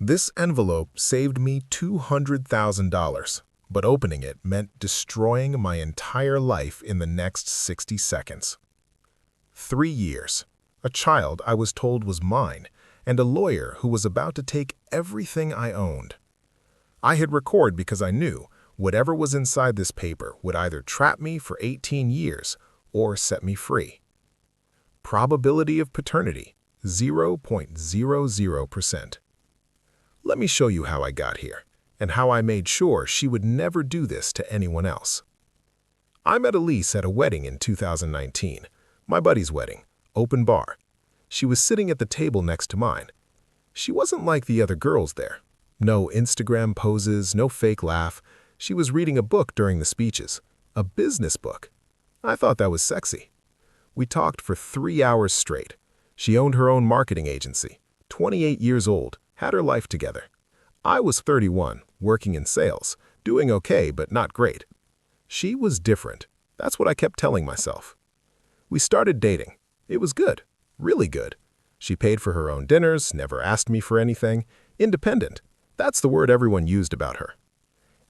This envelope saved me $200,000, but opening it meant destroying my entire life in the next 60 seconds. 3 years, a child I was told was mine, and a lawyer who was about to take everything I owned. I hit record because I knew whatever was inside this paper would either trap me for 18 years or set me free. Probability of paternity, 0.00%. Let me show you how I got here, and how I made sure she would never do this to anyone else. I met Elise at a wedding in 2019, my buddy's wedding, open bar. She was sitting at the table next to mine. She wasn't like the other girls there. No Instagram poses, no fake laugh. She was reading a book during the speeches, a business book. I thought that was sexy. We talked for 3 hours straight. She owned her own marketing agency, 28 years old, had her life together. I was 31, working in sales, doing okay but not great. She was different. That's what I kept telling myself. We started dating. It was good, really good. She paid for her own dinners, never asked me for anything. Independent. That's the word everyone used about her.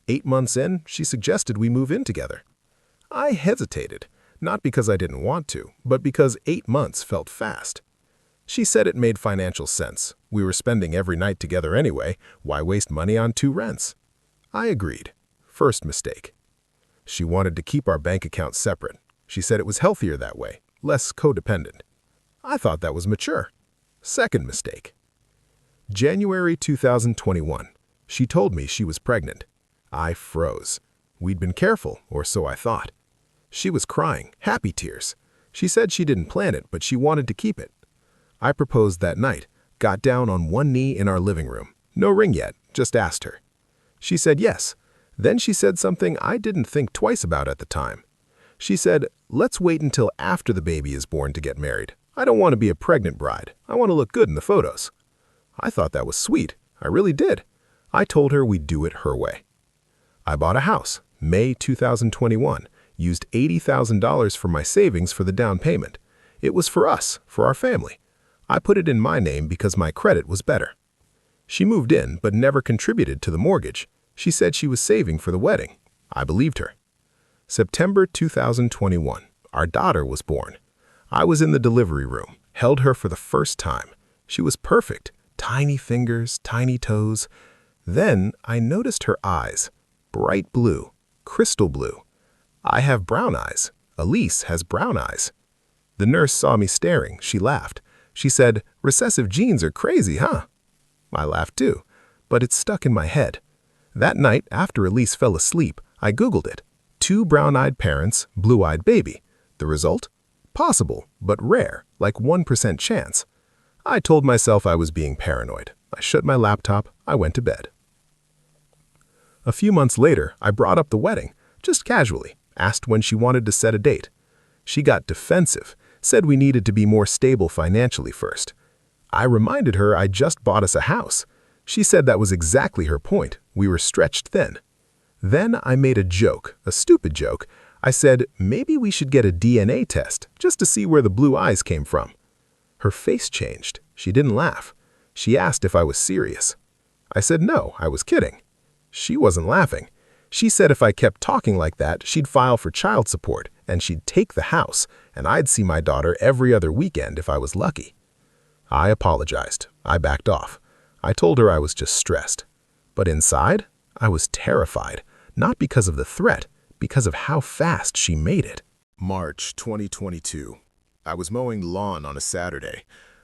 8 months in, she suggested we move in together. I hesitated, not because I didn't want to, but because 8 months felt fast. She said it made financial sense. We were spending every night together anyway. Why waste money on 2 rents? I agreed. First mistake. She wanted to keep our bank accounts separate. She said it was healthier that way, less codependent. I thought that was mature. Second mistake. January 2021. She told me she was pregnant. I froze. We'd been careful, or so I thought. She was crying, happy tears. She said she didn't plan it, but she wanted to keep it. I proposed that night, got down on one knee in our living room. No ring yet, just asked her. She said yes. Then she said something I didn't think twice about at the time. She said, "Let's wait until after the baby is born to get married. I don't want to be a pregnant bride. I want to look good in the photos." I thought that was sweet. I really did. I told her we'd do it her way. I bought a house, May 2021, used $80,000 from my savings for the down payment. It was for us, for our family. I put it in my name because my credit was better. She moved in but never contributed to the mortgage. She said she was saving for the wedding. I believed her. September 2021, our daughter was born. I was in the delivery room, held her for the first time. She was perfect, tiny fingers, tiny toes. Then I noticed her eyes, bright blue, crystal blue. I have brown eyes. Elise has brown eyes. The nurse saw me staring. She laughed. She said, "Recessive genes are crazy, huh?" I laughed too, but it stuck in my head. That night, after Elise fell asleep, I Googled it. 2 brown-eyed parents, blue-eyed baby. The result? Possible, but rare, like 1% chance. I told myself I was being paranoid. I shut my laptop. I went to bed. A few months later, I brought up the wedding, just casually, asked when she wanted to set a date. She got defensive, said we needed to be more stable financially first. I reminded her I just bought us a house. She said that was exactly her point. We were stretched thin. Then I made a joke, a stupid joke. I said, maybe we should get a DNA test, just to see where the blue eyes came from. Her face changed. She didn't laugh. She asked if I was serious. I said no, I was kidding. She wasn't laughing. She said if I kept talking like that, she'd file for child support, and she'd take the house, and I'd see my daughter every other weekend if I was lucky. I apologized. I backed off. I told her I was just stressed. But inside, I was terrified, not because of the threat, because of how fast she made it. March 2022. I was mowing lawn on a Saturday.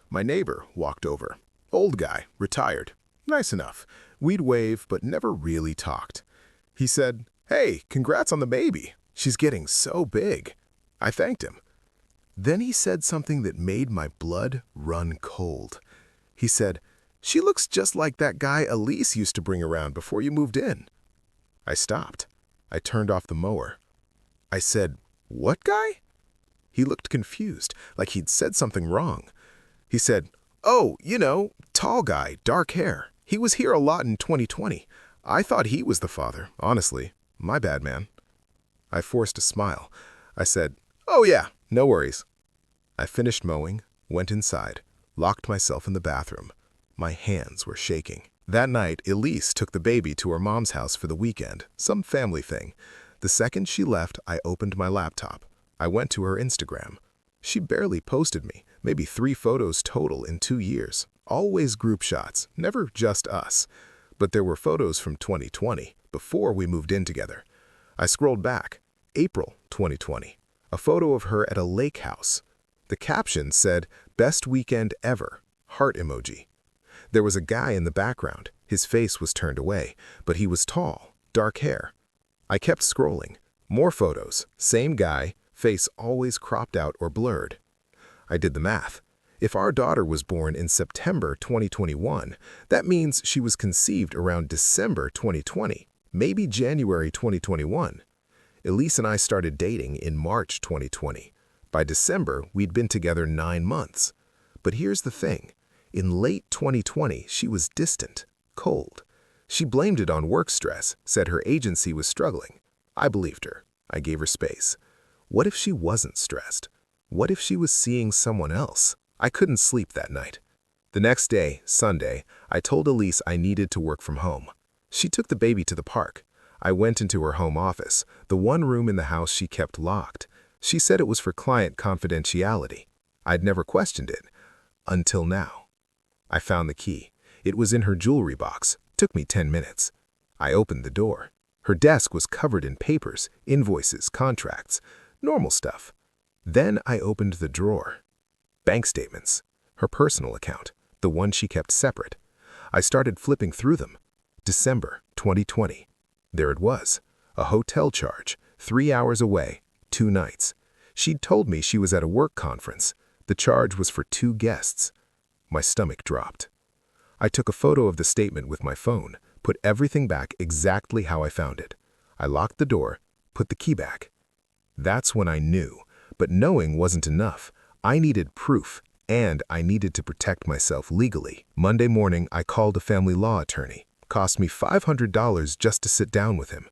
My neighbor walked over. Old guy, retired. Nice enough. We'd wave, but never really talked. He said, "Hey, congrats on the baby. She's getting so big." I thanked him. Then he said something that made my blood run cold. He said, "She looks just like that guy Elise used to bring around before you moved in." I stopped. I turned off the mower. I said, "What guy?" He looked confused, like he'd said something wrong. He said, "Oh, tall guy, dark hair. He was here a lot in 2020. I thought he was the father, honestly. My bad, man." I forced a smile. I said, "Oh yeah, no worries." I finished mowing, went inside, locked myself in the bathroom. My hands were shaking. That night, Elise took the baby to her mom's house for the weekend, some family thing. The second she left, I opened my laptop. I went to her Instagram. She barely posted me, maybe 3 photos total in 2 years. Always group shots, never just us. But there were photos from 2020, before we moved in together. I scrolled back. April 2020. A photo of her at a lake house. The caption said, "Best weekend ever," heart emoji. There was a guy in the background. His face was turned away, but he was tall, dark hair. I kept scrolling. More photos, same guy, face always cropped out or blurred. I did the math. If our daughter was born in September 2021, that means she was conceived around December 2020, maybe January 2021. Elise and I started dating in March 2020. By December, we'd been together 9 months. But here's the thing. In late 2020, she was distant, cold. She blamed it on work stress, said her agency was struggling. I believed her. I gave her space. What if she wasn't stressed? What if she was seeing someone else? I couldn't sleep that night. The next day, Sunday, I told Elise I needed to work from home. She took the baby to the park. I went into her home office, the one room in the house she kept locked. She said it was for client confidentiality. I'd never questioned it. Until now. I found the key. It was in her jewelry box. Took me 10 minutes. I opened the door. Her desk was covered in papers, invoices, contracts, normal stuff. Then I opened the drawer. Bank statements. Her personal account, the one she kept separate. I started flipping through them. December 2020. There it was. A hotel charge, 3 hours away, 2 nights. She'd told me she was at a work conference. The charge was for 2 guests. My stomach dropped. I took a photo of the statement with my phone, put everything back exactly how I found it. I locked the door, put the key back. That's when I knew, but knowing wasn't enough. I needed proof, and I needed to protect myself legally. Monday morning, I called a family law attorney. Cost me $500 just to sit down with him.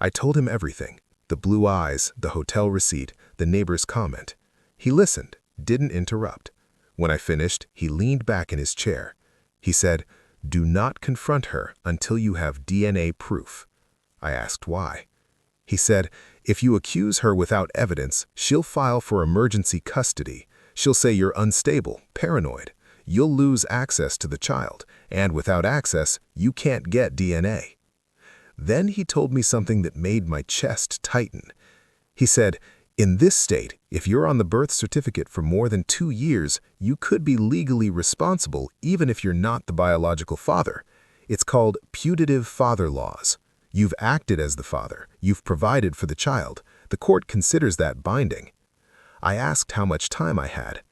I told him everything. The blue eyes, the hotel receipt, the neighbor's comment. He listened, didn't interrupt. When I finished, he leaned back in his chair. He said, "Do not confront her until you have DNA proof." I asked why. He said, "If you accuse her without evidence, she'll file for emergency custody. She'll say you're unstable, paranoid. You'll lose access to the child, and without access, you can't get DNA." Then he told me something that made my chest tighten. He said, "In this state, if you're on the birth certificate for more than 2 years, you could be legally responsible even if you're not the biological father. It's called putative father laws. You've acted as the father. You've provided for the child. The court considers that binding." I asked how much time I had.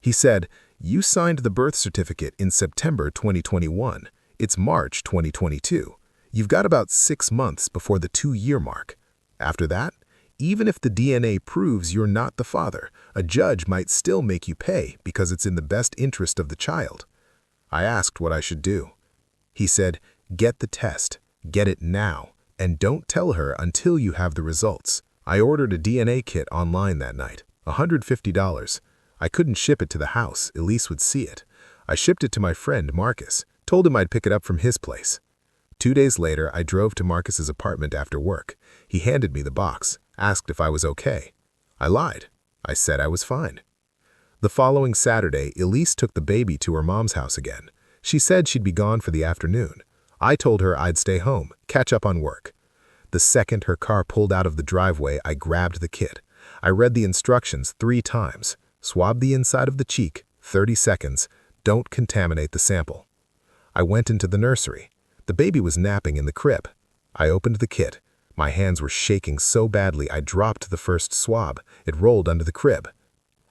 He said, "You signed the birth certificate in September 2021. It's March 2022. You've got about 6 months before the 2-year mark. After that, even if the DNA proves you're not the father, a judge might still make you pay because it's in the best interest of the child." I asked what I should do. He said, "Get the test. Get it now, and don't tell her until you have the results." I ordered a DNA kit online that night, $150. I couldn't ship it to the house. Elise would see it. I shipped it to my friend Marcus, told him I'd pick it up from his place. 2 days later, I drove to Marcus's apartment after work. He handed me the box, asked if I was okay. I lied. I said I was fine. The following Saturday, Elise took the baby to her mom's house again. She said she'd be gone for the afternoon. I told her I'd stay home, catch up on work. The second her car pulled out of the driveway, I grabbed the kit. I read the instructions 3 times. Swab the inside of the cheek, 30 seconds. Don't contaminate the sample. I went into the nursery. The baby was napping in the crib. I opened the kit. My hands were shaking so badly I dropped the first swab. It rolled under the crib.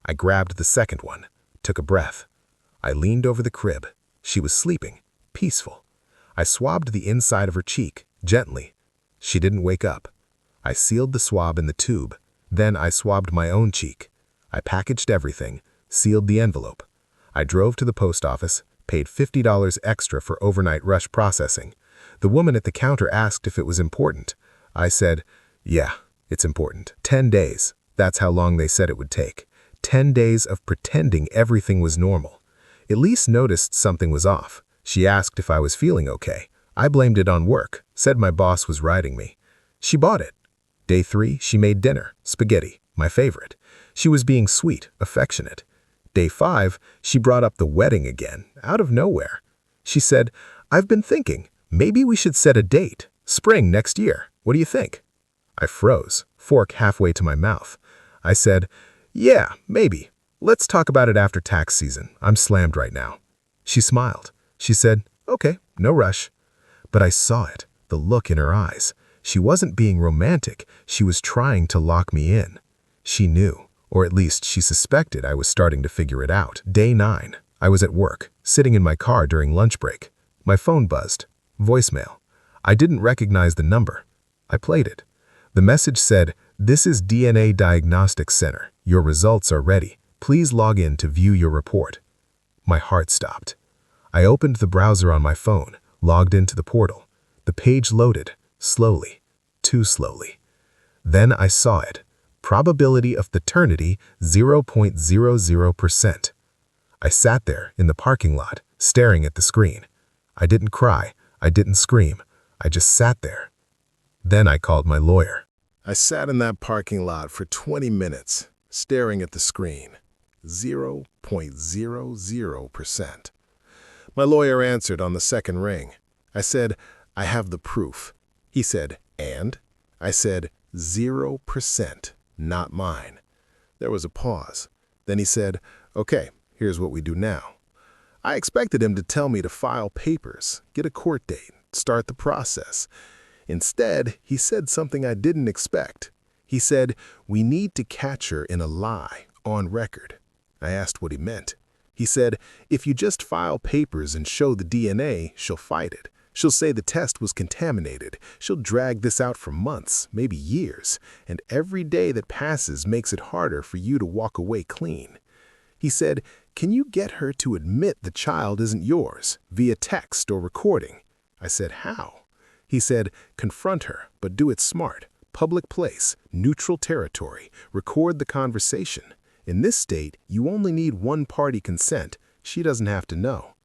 I grabbed the second one, took a breath. I leaned over the crib. She was sleeping, peaceful. I swabbed the inside of her cheek, gently. She didn't wake up. I sealed the swab in the tube. Then I swabbed my own cheek. I packaged everything, sealed the envelope. I drove to the post office, paid $50 extra for overnight rush processing. The woman at the counter asked if it was important. I said, "Yeah, it's important." 10 days. That's how long they said it would take. 10 days of pretending everything was normal. Elise noticed something was off. She asked if I was feeling okay. I blamed it on work, said my boss was riding me. She bought it. Day 3, she made dinner, spaghetti, my favorite. She was being sweet, affectionate. Day 5, she brought up the wedding again, out of nowhere. She said, "I've been thinking, maybe we should set a date. Spring next year. What do you think?" I froze, fork halfway to my mouth. I said, "Yeah, maybe. Let's talk about it after tax season. I'm slammed right now." She smiled. She said, "Okay, no rush." But I saw it, the look in her eyes. She wasn't being romantic. She was trying to lock me in. She knew, or at least she suspected I was starting to figure it out. Day 9. I was at work, sitting in my car during lunch break. My phone buzzed. Voicemail. I didn't recognize the number. I played it. The message said, "This is DNA Diagnostics Center. Your results are ready. Please log in to view your report." My heart stopped. I opened the browser on my phone, logged into the portal. The page loaded, slowly, too slowly. Then I saw it. Probability of paternity 0.00%. I sat there in the parking lot, staring at the screen. I didn't cry. I didn't scream. I just sat there. Then I called my lawyer. I sat in that parking lot for 20 minutes, staring at the screen. 0.00%. My lawyer answered on the second ring. I said, "I have the proof." He said, "And?" I said, 0%, not mine. There was a pause. Then he said, "Okay, here's what we do now." I expected him to tell me to file papers, get a court date, start the process. Instead, he said something I didn't expect. He said, "We need to catch her in a lie, on record." I asked what he meant. He said, "If you just file papers and show the DNA, she'll fight it. She'll say the test was contaminated. She'll drag this out for months, maybe years, and every day that passes makes it harder for you to walk away clean." He said, "Can you get her to admit the child isn't yours, via text or recording?" I said, "How?" He said, "Confront her, but do it smart. Public place, neutral territory. Record the conversation. In this state, you only need one-party consent. She doesn't have to know."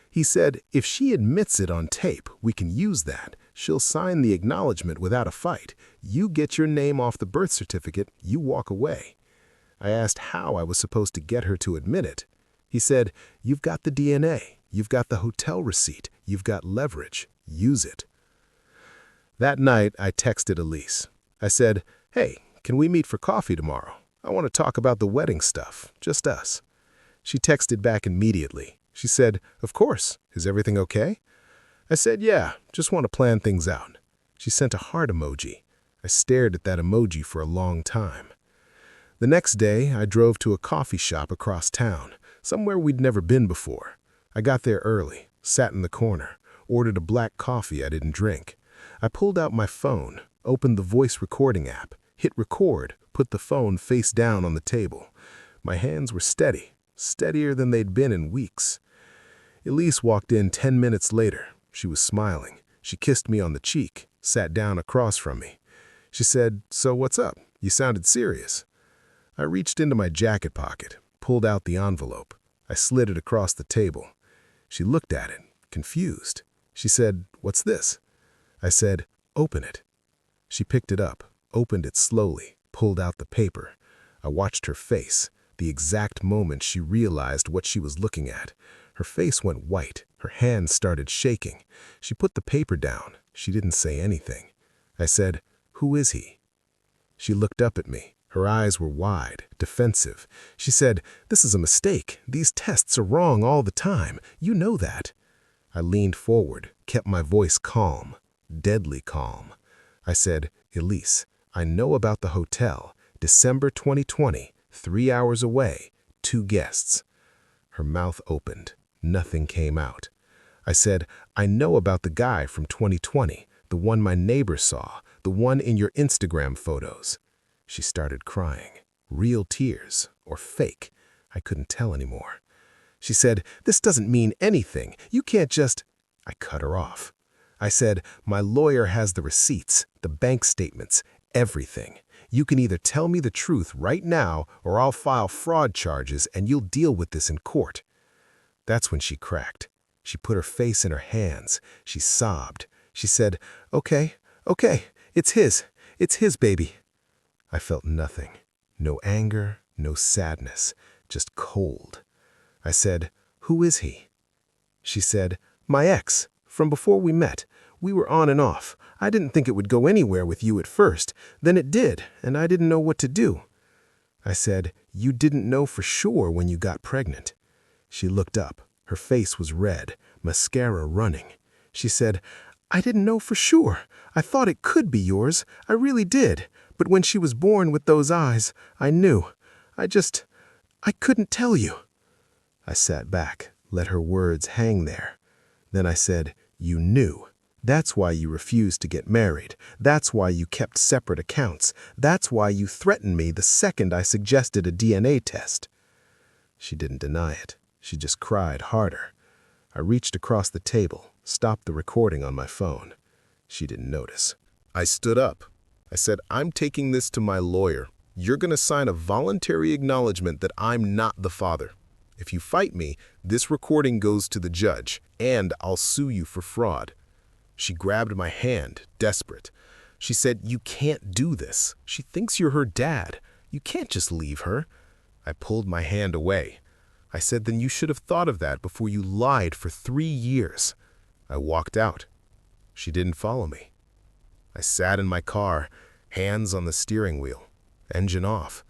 He said, "If she admits it on tape, we can use that. She'll sign the acknowledgement without a fight. You get your name off the birth certificate, you walk away." I asked how I was supposed to get her to admit it. He said, "You've got the DNA. You've got the hotel receipt. You've got leverage. Use it." That night, I texted Elise. I said, "Hey, can we meet for coffee tomorrow? I want to talk about the wedding stuff, just us." She texted back immediately. She said, "Of course. Is everything okay?" I said, "Yeah, just want to plan things out." She sent a heart emoji. I stared at that emoji for a long time. The next day, I drove to a coffee shop across town, somewhere we'd never been before. I got there early, sat in the corner, ordered a black coffee I didn't drink. I pulled out my phone, opened the voice recording app, hit record, put the phone face down on the table. My hands were steady, steadier than they'd been in weeks. Elise walked in 10 minutes later. She was smiling. She kissed me on the cheek, sat down across from me. She said, "So what's up? You sounded serious." I reached into my jacket pocket, pulled out the envelope. I slid it across the table. She looked at it, confused. She said, "What's this?" I said, "Open it." She picked it up, opened it slowly, pulled out the paper. I watched her face, the exact moment she realized what she was looking at. Her face went white, her hands started shaking. She put the paper down. She didn't say anything. I said, "Who is he?" She looked up at me. Her eyes were wide, defensive. She said, "This is a mistake. These tests are wrong all the time. You know that." I leaned forward, kept my voice calm, deadly calm. I said, "Elise, I know about the hotel. December 2020, 3 hours away, 2 guests." Her mouth opened. Nothing came out. I said, "I know about the guy from 2020, the one my neighbor saw, the one in your Instagram photos." She started crying. Real tears, or fake. I couldn't tell anymore. She said, "This doesn't mean anything. You can't just—" I cut her off. I said, "My lawyer has the receipts, the bank statements, everything. You can either tell me the truth right now or I'll file fraud charges and you'll deal with this in court." That's when she cracked. She put her face in her hands. She sobbed. She said, "Okay, okay, it's his baby." I felt nothing. No anger, no sadness, just cold. I said, "Who is he?" She said, "My ex, from before we met. We were on and off. I didn't think it would go anywhere with you at first. Then it did, and I didn't know what to do." I said, "You didn't know for sure when you got pregnant." She looked up. Her face was red, mascara running. She said, "I didn't know for sure. I thought it could be yours. I really did. But when she was born with those eyes, I knew. I couldn't tell you." I sat back, let her words hang there. Then I said, "You knew. That's why you refused to get married. That's why you kept separate accounts. That's why you threatened me the second I suggested a DNA test." She didn't deny it. She just cried harder. I reached across the table, stopped the recording on my phone. She didn't notice. I stood up. I said, "I'm taking this to my lawyer. You're going to sign a voluntary acknowledgement that I'm not the father. If you fight me, this recording goes to the judge, and I'll sue you for fraud." She grabbed my hand, desperate. She said, "You can't do this. She thinks you're her dad. You can't just leave her." I pulled my hand away. I said, "Then you should have thought of that before you lied for 3 years." I walked out. She didn't follow me. I sat in my car, hands on the steering wheel, engine off.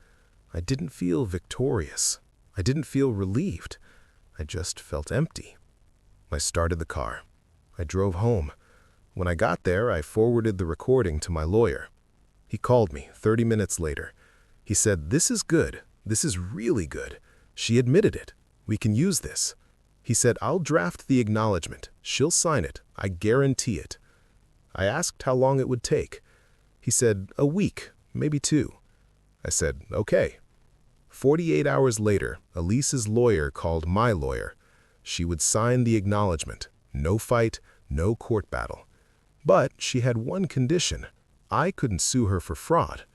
I didn't feel victorious. I didn't feel relieved. I just felt empty. I started the car. I drove home. When I got there, I forwarded the recording to my lawyer. He called me 30 minutes later. He said, "This is good. This is really good. She admitted it. We can use this." He said, "I'll draft the acknowledgement. She'll sign it. I guarantee it." I asked how long it would take. He said, "A week, maybe 2. I said, "Okay." 48 hours later, Elise's lawyer called my lawyer. She would sign the acknowledgement. No fight, no court battle. But she had one condition. I couldn't sue her for fraud.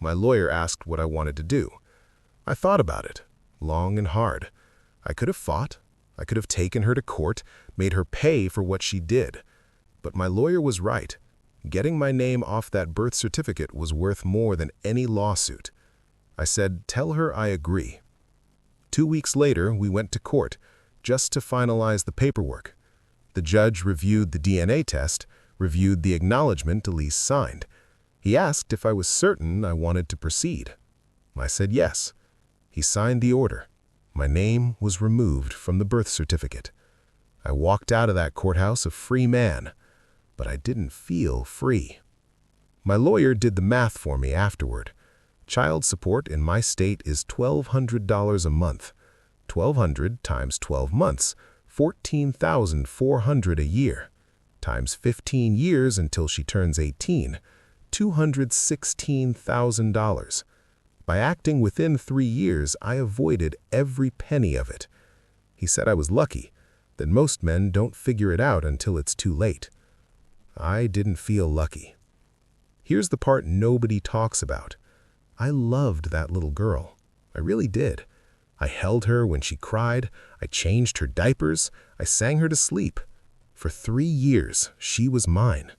My lawyer asked what I wanted to do. I thought about it, long and hard. I could have fought. I could have taken her to court, made her pay for what she did. But my lawyer was right. Getting my name off that birth certificate was worth more than any lawsuit. I said, "Tell her I agree." 2 weeks later, we went to court, just to finalize the paperwork. The judge reviewed the DNA test, reviewed the acknowledgement Elise signed. He asked if I was certain I wanted to proceed. I said yes. He signed the order. My name was removed from the birth certificate. I walked out of that courthouse a free man, but I didn't feel free. My lawyer did the math for me afterward. Child support in my state is $1,200 a month. 1,200 times 12 months, $14,400 a year. Times 15 years until she turns 18, $216,000. By acting within 3 years, I avoided every penny of it. He said I was lucky, that most men don't figure it out until it's too late. I didn't feel lucky. Here's the part nobody talks about. I loved that little girl. I really did. I held her when she cried. I changed her diapers. I sang her to sleep. For 3 years, she was mine.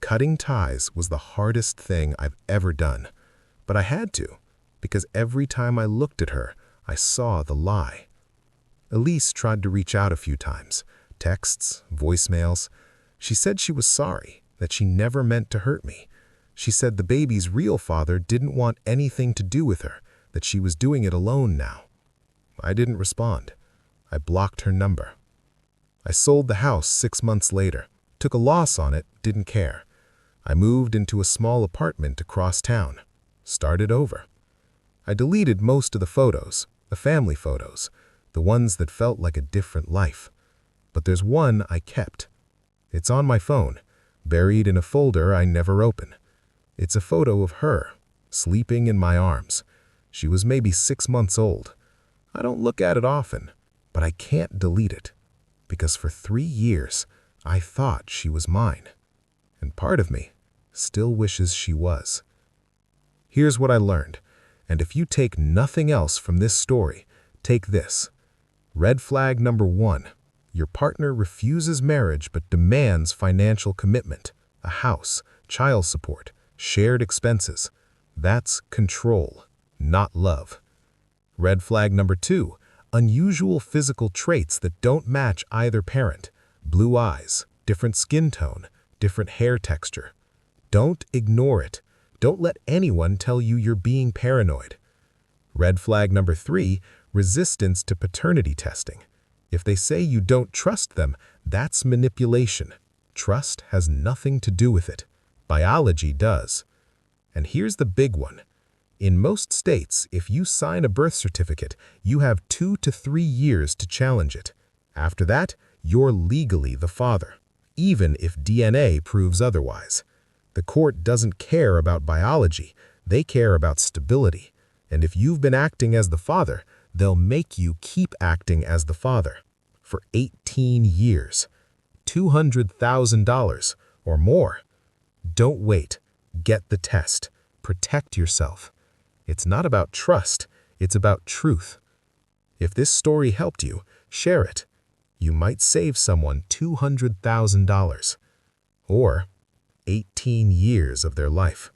Cutting ties was the hardest thing I've ever done. But I had to, because every time I looked at her, I saw the lie. Elise tried to reach out a few times. Texts, voicemails. She said she was sorry, that she never meant to hurt me. She said the baby's real father didn't want anything to do with her, that she was doing it alone now. I didn't respond. I blocked her number. I sold the house 6 months later, took a loss on it, didn't care. I moved into a small apartment across town, started over. I deleted most of the photos, the family photos, the ones that felt like a different life. But there's one I kept. It's on my phone, buried in a folder I never open. It's a photo of her, sleeping in my arms. She was maybe 6 months old. I don't look at it often, but I can't delete it, because for 3 years, I thought she was mine. And part of me still wishes she was. Here's what I learned, and if you take nothing else from this story, take this. Red flag number 1, Your partner refuses marriage but demands financial commitment, a house, child support, shared expenses. That's control, not love. Red flag number 2, unusual physical traits that don't match either parent. Blue eyes, different skin tone, different hair texture. Don't ignore it. Don't let anyone tell you you're being paranoid. Red flag number 3, resistance to paternity testing. If they say you don't trust them, that's manipulation. Trust has nothing to do with it. Biology does. And here's the big one. In most states, if you sign a birth certificate, you have 2 to 3 years to challenge it. After that, you're legally the father, even if DNA proves otherwise. The court doesn't care about biology, they care about stability. And if you've been acting as the father, they'll make you keep acting as the father. For 18 years. $200,000 or more. Don't wait. Get the test. Protect yourself. It's not about trust, it's about truth. If this story helped you, share it. You might save someone $200,000 or 18 years of their life.